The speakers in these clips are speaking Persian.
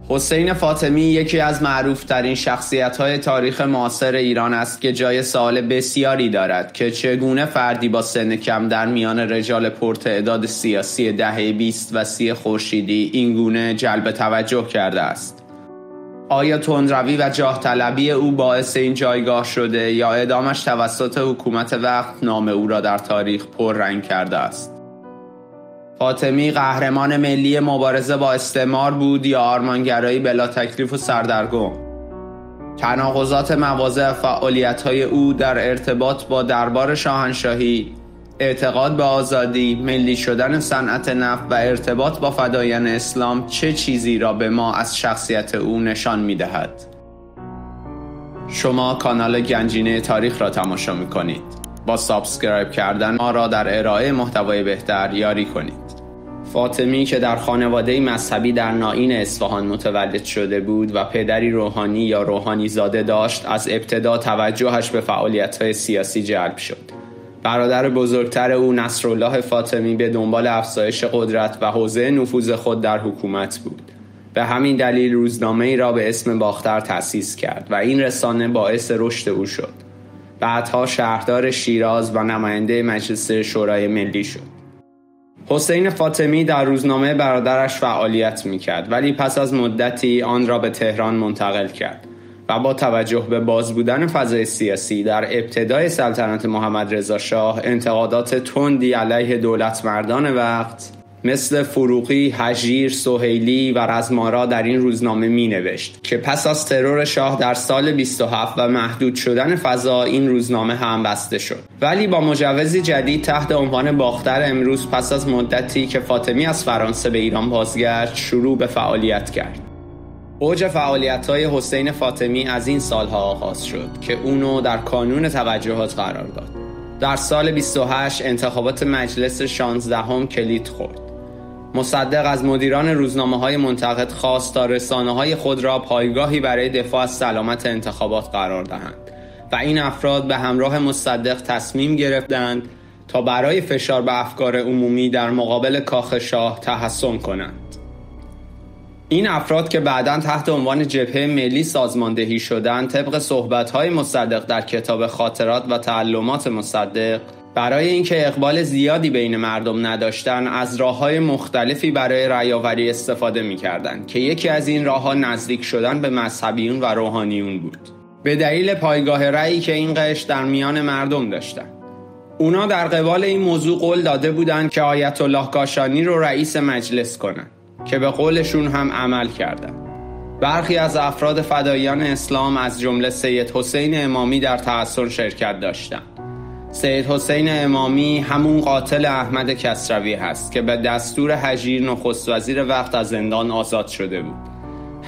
حسین فاطمی یکی از معروف‌ترین شخصیت‌های تاریخ معاصر ایران است که جای سوال بسیاری دارد که چگونه فردی با سن کم در میان رجال پرتعداد سیاسی دهه 20 و 30 خورشیدی اینگونه جلب توجه کرده است. آیا تندروی و جاه طلبی او باعث این جایگاه شده یا اعدامش توسط حکومت وقت نام او را در تاریخ پررنگ کرده است؟ فاطمی قهرمان ملی مبارزه با استعمار بود یا آرمانگرایی بلا تکلیف و سردرگم؟ تناقضات مواضع فعالیت‌های او در ارتباط با دربار شاهنشاهی، اعتقاد به آزادی، ملی شدن صنعت نفت و ارتباط با فدایان اسلام چه چیزی را به ما از شخصیت او نشان می‌دهد؟ شما کانال گنجینه تاریخ را تماشا می‌کنید. با سابسکرایب کردن ما را در ارائه محتوای بهتر یاری کنید. فاطمی که در خانواده مذهبی در نائین اصفهان متولد شده بود و پدری روحانی یا روحانی زاده داشت، از ابتدا توجهش به فعالیت‌های سیاسی جلب شد. برادر بزرگتر او نصرالله فاطمی به دنبال افزایش قدرت و حوزه نفوذ خود در حکومت بود. به همین دلیل روزنامه‌ای را به اسم باختر تأسیس کرد و این رسانه باعث رشد او شد. بعدها شهردار شیراز و نماینده مجلس شورای ملی شد. حسین فاطمی در روزنامه برادرش فعالیت می‌کرد ولی پس از مدتی آن را به تهران منتقل کرد و با توجه به باز بودن فضای سیاسی در ابتدای سلطنت محمد رضا شاه، انتقادات تندی علیه دولت مردان وقت مثل فروغی، هژیر، سهیلی و رزمارا در این روزنامه می‌نوشت که پس از ترور شاه در سال 27 و محدود شدن فضا این روزنامه هم بسته شد. ولی با مجوزی جدید تحت عنوان باختر امروز پس از مدتی که فاطمی از فرانسه به ایران بازگشت شروع به فعالیت کرد. اوج فعالیت‌های حسین فاطمی از این سالها آغاز شد که اونو در کانون توجهات قرار داد. در سال 28 انتخابات مجلس 16 کلید خورد. مصدق از مدیران روزنامه‌های منتقد خواست تا رسانه‌های خود را پایگاهی برای دفاع از سلامت انتخابات قرار دهند و این افراد به همراه مصدق تصمیم گرفتند تا برای فشار به افکار عمومی در مقابل کاخ شاه تحصن کنند. این افراد که بعداً تحت عنوان جبهه ملی سازماندهی شدند، طبق صحبت‌های مصدق در کتاب خاطرات و تعلمات مصدق، برای اینکه اقبال زیادی بین مردم نداشتن از راه‌های مختلفی برای رأی‌آوری استفاده می‌کردند که یکی از این راه‌ها نزدیک شدن به مذهبیون و روحانیون بود. به دلیل پایگاه رأیی که این قشر در میان مردم داشتند. اونا در قبال این موضوع قول داده بودند که آیت الله کاشانی رو رئیس مجلس کنن که به قولشون هم عمل کردند. برخی از افراد فدایان اسلام از جمله سید حسین امامی در تحصن شرکت داشتند. سید حسین امامی همون قاتل احمد کسروی هست که به دستور هژیر نخست وزیر وقت از زندان آزاد شده بود.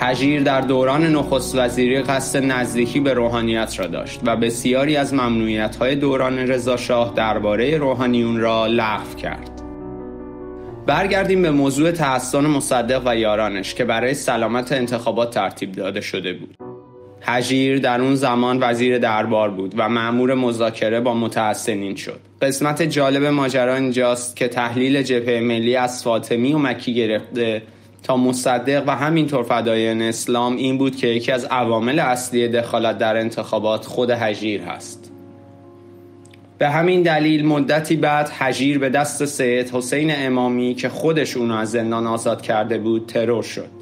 هژیر در دوران نخست وزیری قصد نزدیکی به روحانیت را داشت و بسیاری از ممنوعیت‌های دوران رضا شاه درباره روحانیون را لغو کرد. برگردیم به موضوع تحصن مصدق و یارانش که برای سلامت انتخابات ترتیب داده شده بود. هژیر در اون زمان وزیر دربار بود و مأمور مذاکره با متحصنین شد. قسمت جالب ماجرا اینجاست که تحلیل جبهه ملی از فاطمی و مکی گرفته تا مصدق و همینطور فدایان اسلام این بود که یکی از عوامل اصلی دخالت در انتخابات خود هژیر هست. به همین دلیل مدتی بعد هژیر به دست سید حسین امامی که خودش اونو از زندان آزاد کرده بود ترور شد.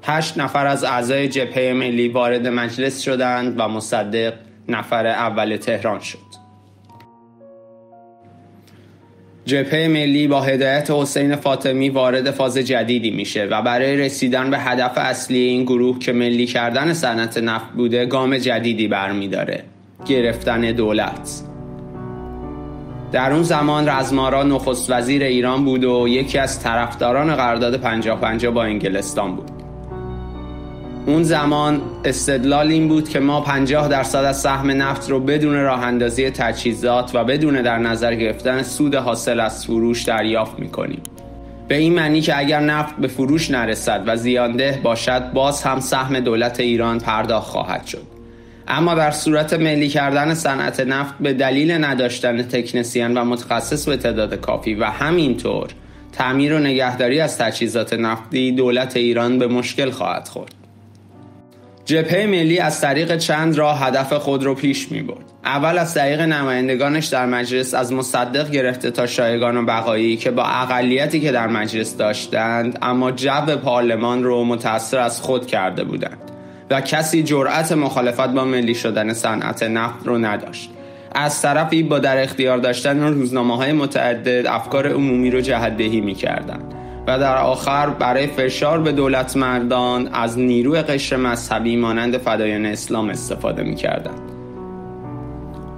8 نفر از اعضای جبهه ملی وارد مجلس شدند و مصدق نفر اول تهران شد. جبهه ملی با هدایت حسین فاطمی وارد فاز جدیدی میشه و برای رسیدن به هدف اصلی این گروه که ملی کردن صنعت نفت بوده گام جدیدی برمیداره: گرفتن دولت. در اون زمان رزمارا نخست وزیر ایران بود و یکی از طرفداران قرارداد 50-50 با انگلستان بود. اون زمان استدلال این بود که ما 50% از سهم نفت رو بدون راه اندازی تجهیزات و بدون در نظر گرفتن سود حاصل از فروش دریافت میکنیم. به این معنی که اگر نفت به فروش نرسد و زیانده باشد باز هم سهم دولت ایران پرداخت خواهد شد. اما در صورت ملی کردن صنعت نفت به دلیل نداشتن تکنسین و متخصص به تعداد کافی و همینطور تعمیر و نگهداری از تجهیزات نفتی دولت ایران به مشکل خواهد خورد. جبهه ملی از طریق چند راه هدف خود رو پیش می‌برد. اول از طریق نمایندگانش در مجلس از مصدق گرفته تا شایگان و بقایی که با اقلیتی که در مجلس داشتند اما جو پارلمان رو متأثر از خود کرده بودند و کسی جرأت مخالفت با ملی شدن صنعت نفت رو نداشت. از طرفی با در اختیار داشتن روزنامه‌های متعدد افکار عمومی رو جهت‌دهی می‌کردند و در آخر برای فشار به دولت مردان از نیروی قشر مذهبی مانند فدایان اسلام استفاده می‌کردند.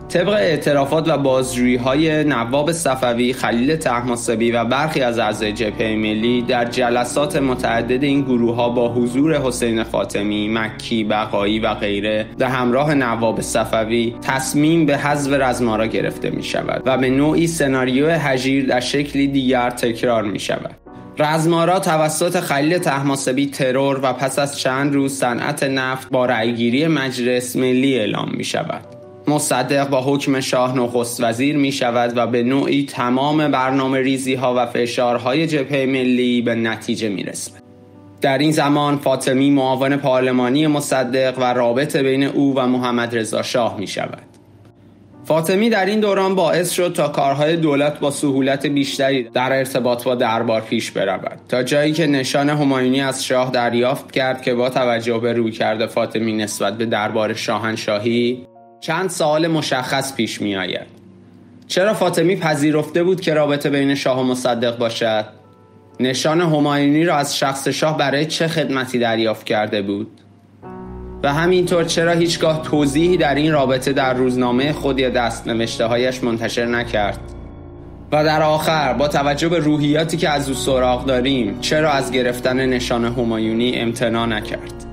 طبق اعترافات و بازجویی‌های نواب صفوی، خلیل طهماسبی و برخی از اعضای جبهه ملی در جلسات متعدد این گروه‌ها با حضور حسین خاتمی، مکی، بقایی و غیره به همراه نواب صفوی تصمیم به حذف رزمارا گرفته می‌شود و به نوعی سناریو هژیر در شکلی دیگر تکرار می‌شود. رزمارا توسط خلیل طهماسبی ترور و پس از چند روز صنعت نفت با رأیگیری مجلس ملی اعلام می‌شود. مصدق با حکم شاه نخست وزیر می شود و به نوعی تمام برنامه ریزی ها و فشارهای جبهه ملی به نتیجه می رسد. در این زمان فاطمی معاون پارلمانی مصدق و رابطه بین او و محمد رضا شاه می شود. فاطمی در این دوران باعث شد تا کارهای دولت با سهولت بیشتری در ارتباط با دربار پیش برود، تا جایی که نشان همایونی از شاه دریافت کرد که با توجه به رویکرد فاطمی نسبت به دربار شاهنشاهی چند سوال مشخص پیش می آید. چرا فاطمی پذیرفته بود که رابطه بین شاه و مصدق باشد؟ نشان همایونی را از شخص شاه برای چه خدمتی دریافت کرده بود؟ و همینطور چرا هیچگاه توضیحی در این رابطه در روزنامه خود یا دست‌نوشته هایش منتشر نکرد؟ و در آخر با توجه به روحیاتی که از او سراغ داریم چرا از گرفتن نشان همایونی امتناع نکرد؟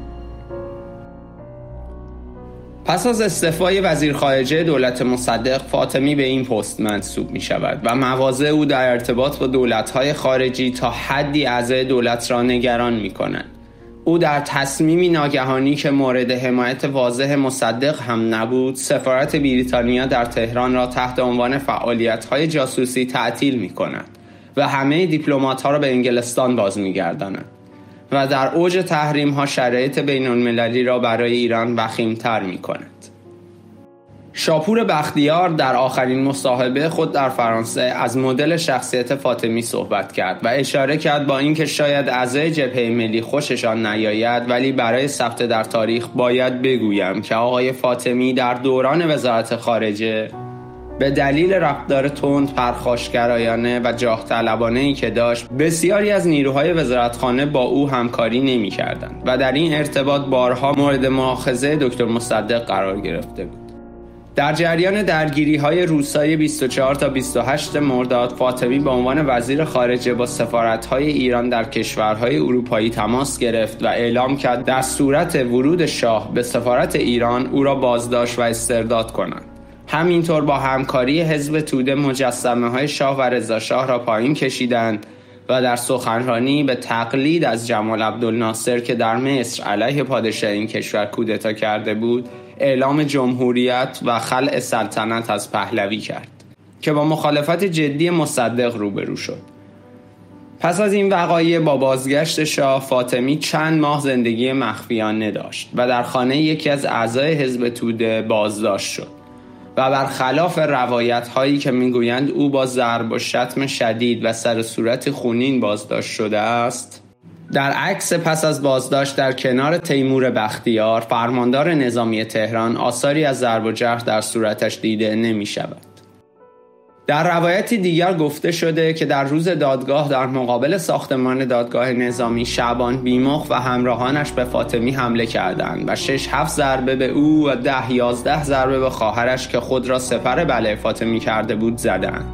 پس از استعفای وزیر خارجه دولت مصدق، فاطمی به این پست منصوب می شود و مواضع او در ارتباط با دولت‌های خارجی تا حدی اعضای دولت را نگران می کنند. او در تصمیمی ناگهانی که مورد حمایت واضح مصدق هم نبود، سفارت بریتانیا در تهران را تحت عنوان فعالیت‌های جاسوسی تعطیل می کند و همه دیپلمات‌ها را به انگلستان باز می گرداند و در اوج تحریم‌ها شرایط بین‌المللی را برای ایران وخیم‌تر می‌کند. شاپور بختیار در آخرین مصاحبه خود در فرانسه از مدل شخصیت فاطمی صحبت کرد و اشاره کرد با اینکه شاید اعضای جبهه ملی خوششان نیاید، ولی برای ثبت در تاریخ باید بگویم که آقای فاطمی در دوران وزارت خارجه به دلیل رفتار تند، پرخاشگرایانه و جاه طلبانه‌ای که داشت، بسیاری از نیروهای وزارتخانه با او همکاری نمی‌کردند و در این ارتباط بارها مورد مؤاخذه دکتر مصدق قرار گرفته بود. در جریان درگیری‌های روسای 24 تا 28 مرداد، فاطمی به عنوان وزیر خارجه با سفارت‌های ایران در کشورهای اروپایی تماس گرفت و اعلام کرد در صورت ورود شاه به سفارت ایران او را بازداشت و استرداد کنند. همینطور با همکاری حزب توده مجسمه‌های شاه و رضا شاه را پایین کشیدند و در سخنرانی به تقلید از جمال عبدالناصر که در مصر علیه پادشاه این کشور کودتا کرده بود، اعلام جمهوریت و خلع سلطنت از پهلوی کرد که با مخالفت جدی مصدق روبرو شد. پس از این وقایع با بازگشت شاه، فاطمی چند ماه زندگی مخفیانه داشت و در خانه یکی از اعضای حزب توده بازداشت شد و برخلاف روایت هایی که میگویند او با ضرب و شتم شدید و سر صورت خونین بازداشت شده است، در عکس پس از بازداشت در کنار تیمور بختیار، فرماندار نظامی تهران، آثاری از ضرب و جرح در صورتش دیده نمی شود. در روایتی دیگر گفته شده که در روز دادگاه در مقابل ساختمان دادگاه نظامی، شعبان بیمخ و همراهانش به فاطمی حمله کردند و 6-7 ضربه به او و 10-11 ضربه به خواهرش که خود را سپر بله فاطمی کرده بود زدند.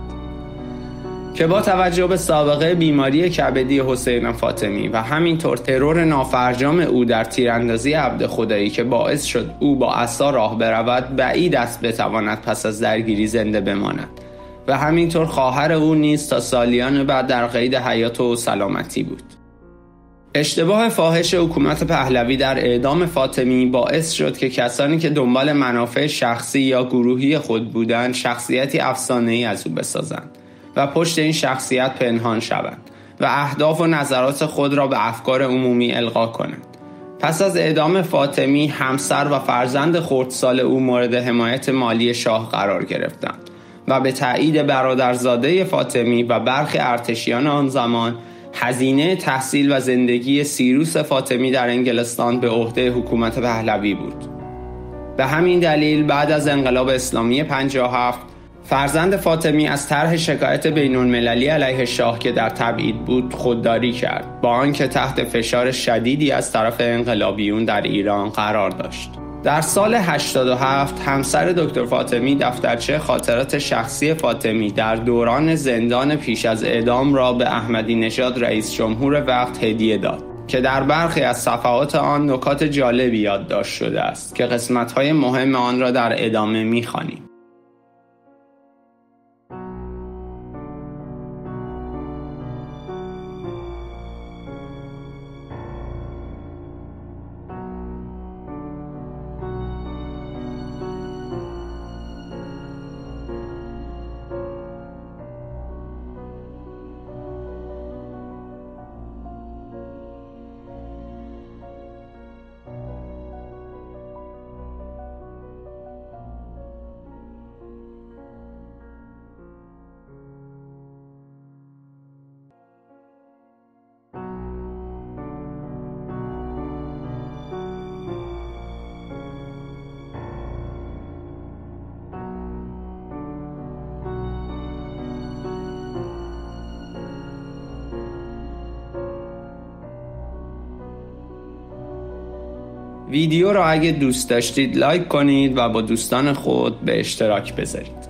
که با توجه به سابقه بیماری کبدی حسین فاطمی و همینطور ترور نافرجام او در تیراندازی عبد خدایی که باعث شد او با عصا راه برود، بعید است بتواند پس از درگیری زنده بماند و همینطور خواهر او نیز تا سالیان بعد در قید حیات و سلامتی بود. اشتباه فاحش حکومت پهلوی در اعدام فاطمی باعث شد که کسانی که دنبال منافع شخصی یا گروهی خود بودند، شخصیتی افسانه‌ای از او بسازند و پشت این شخصیت پنهان شوند و اهداف و نظرات خود را به افکار عمومی القا کنند. پس از اعدام فاطمی، همسر و فرزند خردسال او مورد حمایت مالی شاه قرار گرفتند و به تایید برادرزاده فاطمی و برخی ارتشیان آن زمان، هزینه تحصیل و زندگی سیروس فاطمی در انگلستان به عهده حکومت پهلوی بود. به همین دلیل بعد از انقلاب اسلامی 57 فرزند فاطمی از طرح شکایت بین‌المللی علیه شاه که در تبعید بود خودداری کرد، با آنکه تحت فشار شدیدی از طرف انقلابیون در ایران قرار داشت. در سال 87 همسر دکتر فاطمی دفترچه خاطرات شخصی فاطمی در دوران زندان پیش از اعدام را به احمدی نژاد رئیس جمهور وقت هدیه داد که در برخی از صفحات آن نکات جالبی یادداشت شده است که قسمت‌های مهم آن را در ادامه می‌خوانیم. ویدیو را اگه دوست داشتید لایک کنید و با دوستان خود به اشتراک بذارید.